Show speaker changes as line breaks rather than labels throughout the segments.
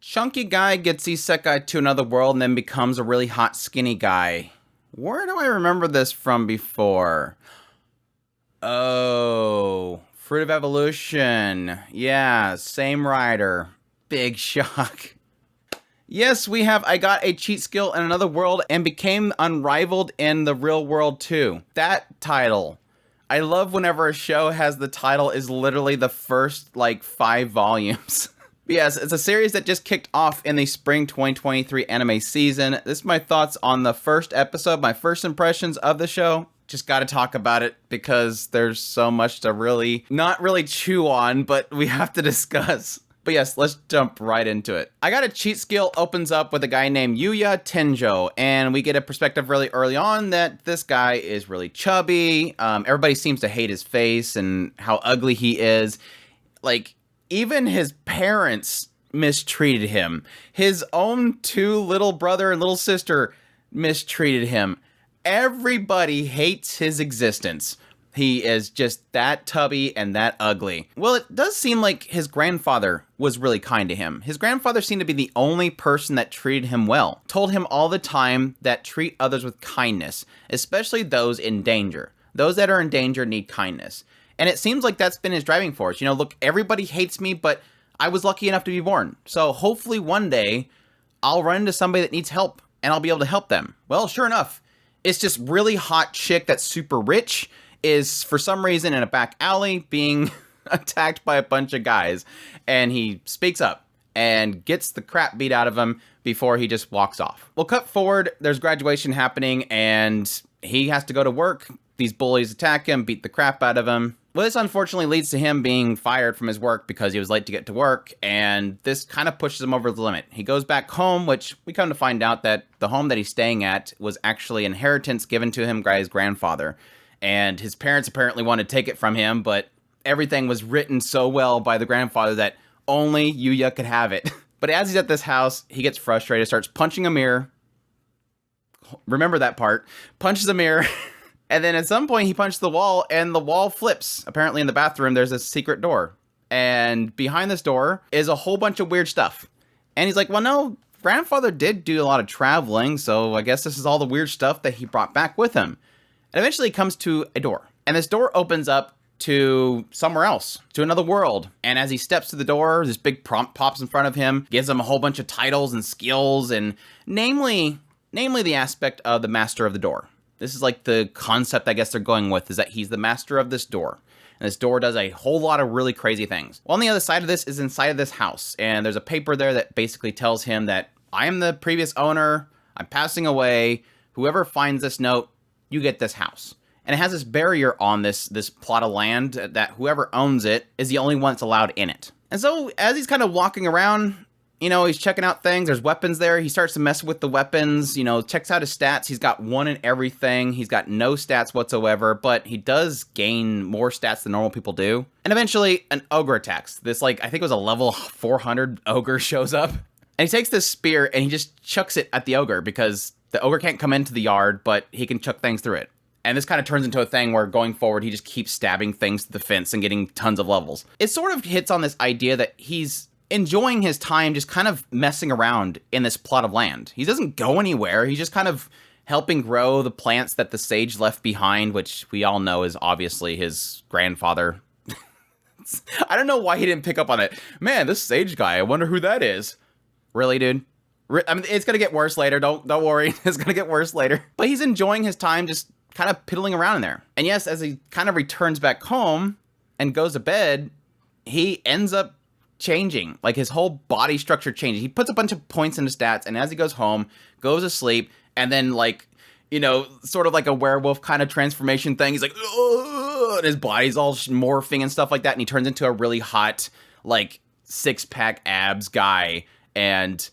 Chunky guy gets Isekai to another world and then becomes a really hot skinny guy. Where do I remember this from before? Oh, Fruit of Evolution. Yeah, same writer. Big shock. Yes, we have I got a cheat skill in another world and became unrivaled in the real world too. That title. I love whenever a show has the title is literally the first, 5 volumes. Yes, it's a series that just kicked off in the spring 2023 anime season. This is my thoughts on the first episode, my first impressions of the show. Just gotta talk about it because there's so much to not really chew on, but we have to discuss. But yes, let's jump right into it. I got a cheat skill opens up with a guy named Yuya Tenjo, and we get a perspective really early on that this guy is really chubby. Everybody seems to hate his face and how ugly he is. Even his parents mistreated him. His own 2 little brother and little sister mistreated him. Everybody hates his existence. He is just that tubby and that ugly. Well, it does seem like his grandfather was really kind to him. His grandfather seemed to be the only person that treated him well. Told him all the time that treat others with kindness, especially those in danger. Those that are in danger need kindness. And it seems like that's been his driving force. Look, everybody hates me, but I was lucky enough to be born. So hopefully one day I'll run into somebody that needs help and I'll be able to help them. Well, sure enough, it's just really hot chick that's super rich is for some reason in a back alley being attacked by a bunch of guys. And he speaks up and gets the crap beat out of him before he just walks off. We'll cut forward. There's graduation happening and he has to go to work. These bullies attack him, beat the crap out of him. Well, this unfortunately leads to him being fired from his work because he was late to get to work, and this kind of pushes him over the limit. He goes back home, which we come to find out that the home that he's staying at was actually inheritance given to him by his grandfather, and his parents apparently wanted to take it from him, but everything was written so well by the grandfather that only Yuya could have it. But as he's at this house, he gets frustrated, starts punching a mirror. Remember that part. Punches a mirror. And then at some point he punched the wall and the wall flips. Apparently in the bathroom there's a secret door. And behind this door is a whole bunch of weird stuff. And he's like, well, no, grandfather did do a lot of traveling, so I guess this is all the weird stuff that he brought back with him. And eventually he comes to a door. And this door opens up to somewhere else, to another world. And as he steps to the door, this big prompt pops in front of him, gives him a whole bunch of titles and skills, and namely the aspect of the master of the door. This is like the concept I guess they're going with, is that he's the master of this door. And this door does a whole lot of really crazy things. Well, on the other side of this is inside of this house. And there's a paper there that basically tells him that I am the previous owner. I'm passing away. Whoever finds this note, you get this house. And it has this barrier on this plot of land that whoever owns it is the only one that's allowed in it. And so as he's kind of walking around, he's checking out things. There's weapons there. He starts to mess with the weapons, checks out his stats. He's got 1 in everything. He's got no stats whatsoever, but he does gain more stats than normal people do. And eventually an ogre attacks. This, I think it was a level 400 ogre shows up. And he takes this spear and he just chucks it at the ogre because the ogre can't come into the yard, but he can chuck things through it. And this kind of turns into a thing where going forward, he just keeps stabbing things to the fence and getting tons of levels. It sort of hits on this idea that he's enjoying his time just kind of messing around in this plot of land. He doesn't go anywhere. He's just kind of helping grow the plants that the sage left behind, which we all know is obviously his grandfather. I don't know why he didn't pick up on it. Man, this sage guy, I wonder who that is. Really, dude? I mean, it's going to get worse later. Don't worry. It's going to get worse later. But he's enjoying his time just kind of piddling around in there. And yes, as he kind of returns back home and goes to bed, he ends up changing. His whole body structure changes. He puts a bunch of points into stats, and as he goes home, goes to sleep, and then sort of like a werewolf kind of transformation thing. He's like, ugh, and his body's all morphing and stuff like that, and he turns into a really hot, 6-pack abs guy. And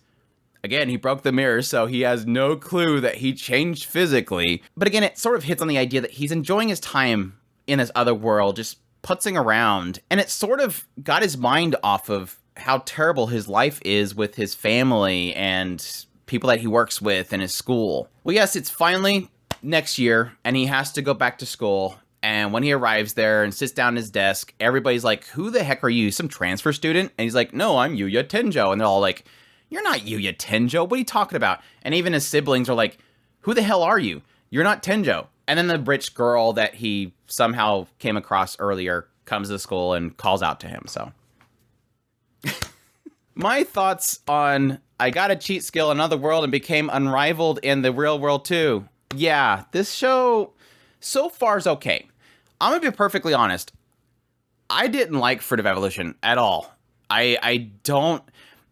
again, he broke the mirror, so he has no clue that he changed physically. But again, it sort of hits on the idea that he's enjoying his time in this other world, just putzing around, and it sort of got his mind off of how terrible his life is with his family and people that he works with in his school. Well, yes, it's finally next year, and he has to go back to school, and when he arrives there and sits down at his desk, everybody's like, who the heck are you, some transfer student? And he's like, no, I'm Yuya Tenjo. And they're all like, You're not Yuya Tenjo. What are you talking about? And even his siblings are like, who the hell are you? You're not Tenjo. And then the rich girl that he somehow came across earlier comes to school and calls out to him, so. My thoughts on I got a cheat skill in another world and became unrivaled in the real world too. Yeah, this show so far is okay. I'm gonna be perfectly honest. I didn't like Fruit of Evolution at all. I don't...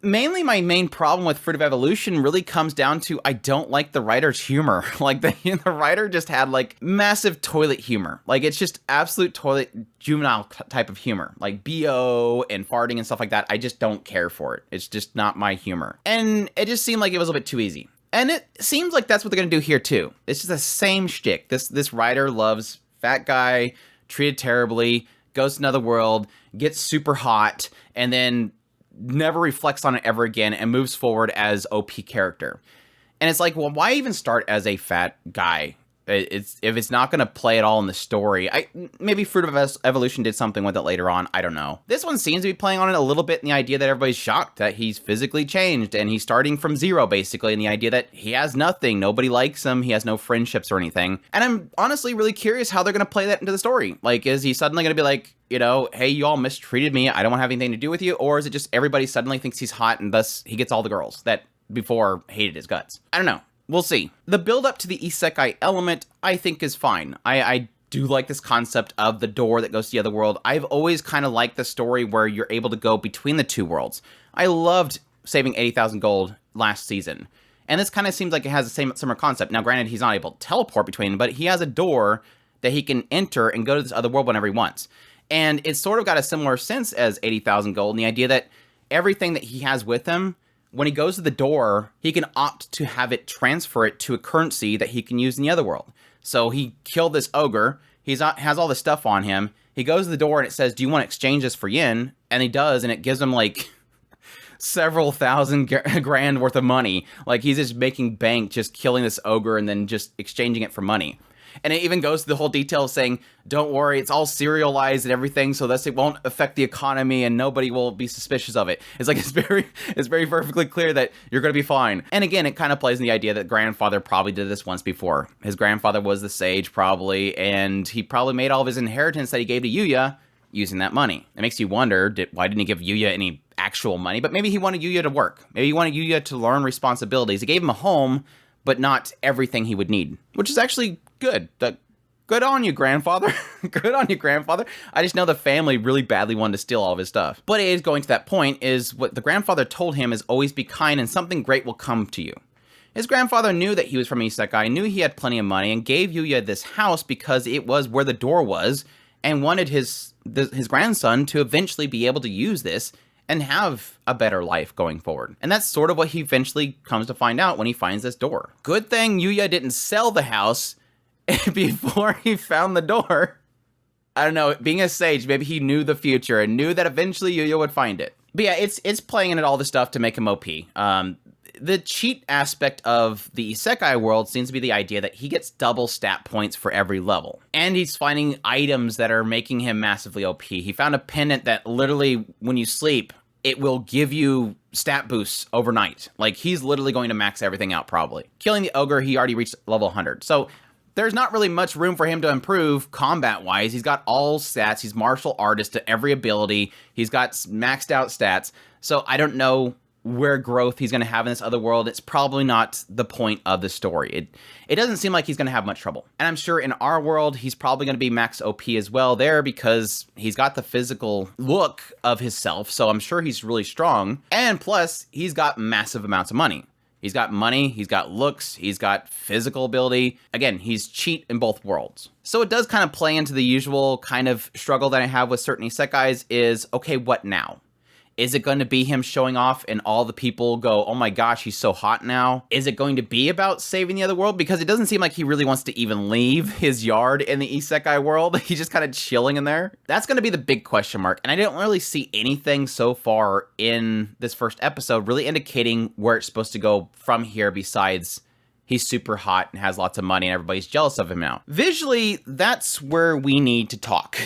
Mainly my main problem with Fruit of Evolution really comes down to I don't like the writer's humor. Like, the writer just had, like, massive toilet humor. Like, it's just absolute toilet juvenile type of humor. Like, BO and farting and stuff like that. I just don't care for it. It's just not my humor. And it just seemed like it was a bit too easy. And it seems like that's what they're gonna do here, too. It's just the same shtick. This writer loves fat guy, treated terribly, goes to another world, gets super hot, and then never reflects on it ever again and moves forward as OP character. And it's like, well, why even start as a fat guy? If it's not going to play at all in the story. Maybe Fruit of Evolution did something with it later on. I don't know. This one seems to be playing on it a little bit in the idea that everybody's shocked that he's physically changed and he's starting from zero, basically, and the idea that he has nothing. Nobody likes him. He has no friendships or anything. And I'm honestly really curious how they're going to play that into the story. Like, is he suddenly going to be like, you know, hey, you all mistreated me. I don't want to have anything to do with you. Or is it just everybody suddenly thinks he's hot and thus he gets all the girls that before hated his guts? I don't know. We'll see. The build up to the Isekai element, I think, is fine. I do like this concept of the door that goes to the other world. I've always kind of liked the story where you're able to go between the two worlds. I loved saving 80,000 gold last season. And this kind of seems like it has the same similar concept. Now, granted, he's not able to teleport between them, but he has a door that he can enter and go to this other world whenever he wants. And it's sort of got a similar sense as 80,000 gold, and the idea that everything that he has with him, when he goes to the door, he can opt to have it transfer it to a currency that he can use in the other world. So he killed this ogre. He has all this stuff on him. He goes to the door and it says, do you want to exchange this for yen? And he does, and it gives him like several thousand grand worth of money. Like, he's just making bank just killing this ogre and then just exchanging it for money. And it even goes to the whole detail saying, don't worry, it's all serialized and everything, so thus it won't affect the economy and nobody will be suspicious of it. It's like, it's very perfectly clear that you're going to be fine. And again, it kind of plays in the idea that grandfather probably did this once before. His grandfather was the sage, probably, and he probably made all of his inheritance that he gave to Yuya using that money. It makes you wonder, why didn't he give Yuya any actual money? But maybe he wanted Yuya to work. Maybe he wanted Yuya to learn responsibilities. He gave him a home, but not everything he would need, which is actually good. Good on you, grandfather. Good on you, grandfather. I just know the family really badly wanted to steal all of his stuff. But it is going to that point is what the grandfather told him is always be kind and something great will come to you. His grandfather knew that he was from Isekai, knew he had plenty of money, and gave Yuya this house because it was where the door was, and wanted his grandson to eventually be able to use this and have a better life going forward. And that's sort of what he eventually comes to find out when he finds this door. Good thing Yuya didn't sell the house before he found the door. I don't know, being a sage, maybe he knew the future and knew that eventually Yuya would find it. But yeah, it's playing in all this stuff to make him OP. The cheat aspect of the Isekai world seems to be the idea that he gets double stat points for every level. And he's finding items that are making him massively OP. He found a pendant that literally, when you sleep, it will give you stat boosts overnight. Like, he's literally going to max everything out, probably. Killing the ogre, he already reached level 100. So there's not really much room for him to improve combat-wise. He's got all stats. He's martial artist to every ability. He's got maxed out stats. So I don't know where growth he's going to have in this other world. It's probably not the point of the story. It doesn't seem like he's going to have much trouble. And I'm sure in our world, he's probably going to be max OP as well there because he's got the physical look of himself. So I'm sure he's really strong. And plus, he's got massive amounts of money. He's got money, he's got looks, he's got physical ability. Again, he's cheat in both worlds. So it does kind of play into the usual kind of struggle that I have with certain isekais is, okay, what now? Is it going to be him showing off and all the people go, oh my gosh, he's so hot now? Is it going to be about saving the other world? Because it doesn't seem like he really wants to even leave his yard in the isekai world. He's just kind of chilling in there. That's going to be the big question mark. And I don't really see anything so far in this first episode really indicating where it's supposed to go from here besides he's super hot and has lots of money and everybody's jealous of him now. Visually, that's where we need to talk.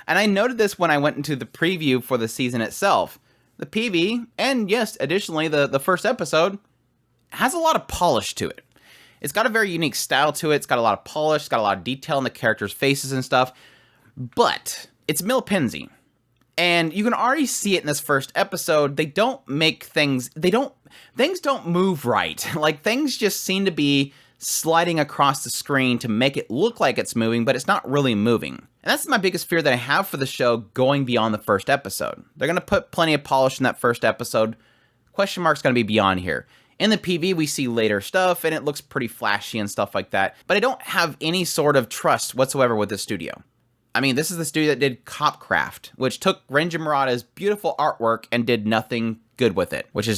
And I noted this when I went into the preview for the season itself. the PV, and yes, additionally, the first episode has a lot of polish to it. It's got a very unique style to it. It's got a lot of polish. It's got a lot of detail in the characters' faces and stuff. But it's Milpenzi. And you can already see it in this first episode. They don't make things... Things don't move right. Like, things just seem to be sliding across the screen to make it look like it's moving, but it's not really moving. And that's my biggest fear that I have for the show going beyond the first episode. They're going to put plenty of polish in that first episode. Question mark's going to be beyond here. In the PV, we see later stuff, and it looks pretty flashy and stuff like that. But I don't have any sort of trust whatsoever with this studio. I mean, this is the studio that did Copcraft, which took Renji Murata's beautiful artwork and did nothing good with it, which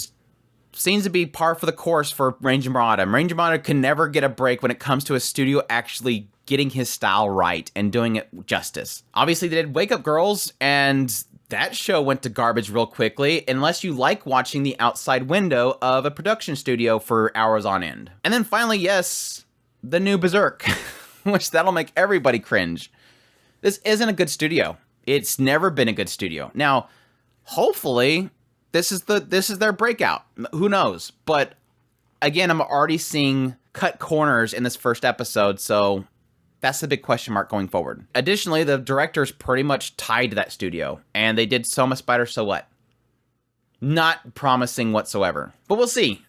seems to be par for the course for Renji Murata. Renji Murata can never get a break when it comes to a studio actually getting his style right and doing it justice. Obviously, they did Wake Up Girls, and that show went to garbage real quickly, unless you like watching the outside window of a production studio for hours on end. And then finally, yes, the new Berserk, which that'll make everybody cringe. This isn't a good studio. It's never been a good studio. Now, hopefully, this is their breakout. Who knows? But again, I'm already seeing cut corners in this first episode, so that's the big question mark going forward. Additionally, the director's pretty much tied to that studio, and they did Soma Spider So What? Not promising whatsoever. But we'll see.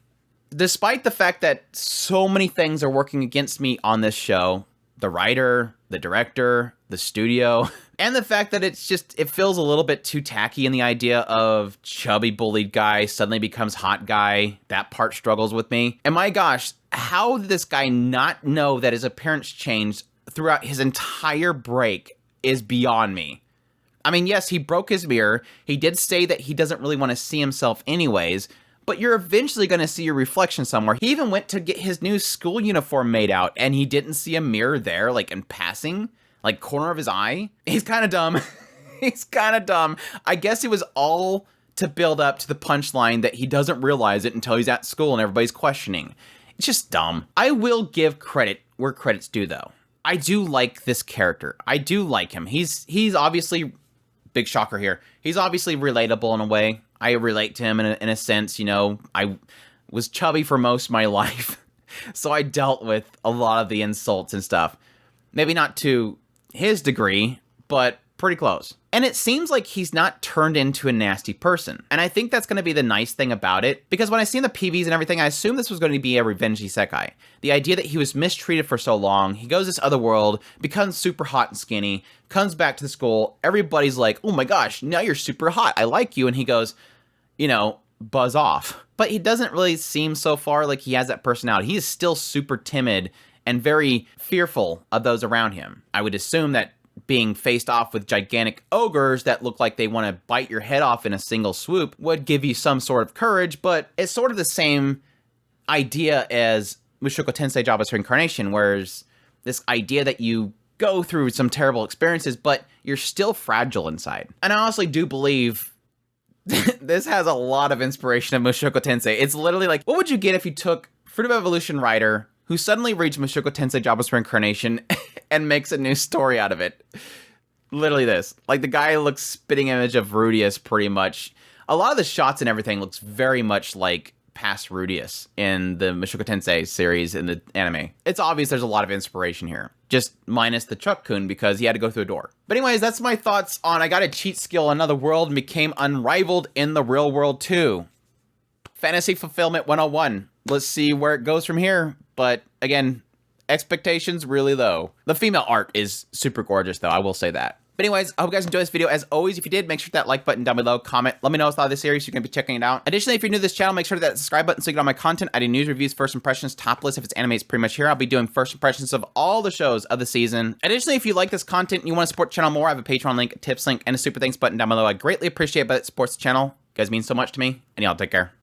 Despite the fact that so many things are working against me on this show, the writer, the director, the studio, and the fact that it feels a little bit too tacky in the idea of chubby bullied guy suddenly becomes hot guy. That part struggles with me. And my gosh, how did this guy not know that his appearance changed throughout his entire break is beyond me. I mean, yes, he broke his mirror. He did say that he doesn't really want to see himself anyways, but you're eventually going to see your reflection somewhere. He even went to get his new school uniform made out, and he didn't see a mirror there, like in passing, like corner of his eye. He's kind of dumb. He's kind of dumb. I guess it was all to build up to the punchline that he doesn't realize it until he's at school and everybody's questioning. It's just dumb. I will give credit where credit's due, though. I do like this character. I do like him. He's obviously, big shocker here, he's obviously relatable in a way. I relate to him in a sense, you know. I was chubby for most of my life, so I dealt with a lot of the insults and stuff. Maybe not to his degree, but pretty close. And it seems like he's not turned into a nasty person. And I think that's going to be the nice thing about it, because when I seen the PVs and everything, I assumed this was going to be a revenge isekai. The idea that he was mistreated for so long, he goes this other world, becomes super hot and skinny, comes back to the school, everybody's like, oh my gosh, now you're super hot, I like you, and he goes, you know, buzz off. But he doesn't really seem so far like he has that personality. He is still super timid and very fearful of those around him. I would assume that being faced off with gigantic ogres that look like they want to bite your head off in a single swoop would give you some sort of courage, but it's sort of the same idea as Mushoku Tensei Jobless Reincarnation, whereas this idea that you go through some terrible experiences, but you're still fragile inside. And I honestly do believe this has a lot of inspiration of Mushoku Tensei. It's literally like, what would you get if you took Fruit of Evolution writer who suddenly reads Mushoku Tensei Jobless Reincarnation and makes a new story out of it? Literally this. Like, the guy looks spitting image of Rudius, pretty much. A lot of the shots and everything looks very much like past Rudius in the Mushoku Tensei series in the anime. It's obvious there's a lot of inspiration here. Just minus the Chuck-kun because he had to go through a door. But anyways, that's my thoughts on I got a cheat skill in another world and became unrivaled in the real world too. Fantasy Fulfillment 101. Let's see where it goes from here. But again, expectations really low. The female art is super gorgeous though, I will say that. But anyways, I hope you guys enjoyed this video. As always, if you did, make sure to hit that like button down below, comment, let me know what's thought of this series, so you can be checking it out. Additionally, if you're new to this channel, make sure to hit that subscribe button so you get all my content. I do news, reviews, first impressions, top list. If it's anime, it's pretty much here. I'll be doing first impressions of all the shows of the season. Additionally, if you like this content and you want to support the channel more, I have a Patreon link, a tips link, and a super thanks button down below. I greatly appreciate it, but it supports the channel. You guys mean so much to me, and y'all take care.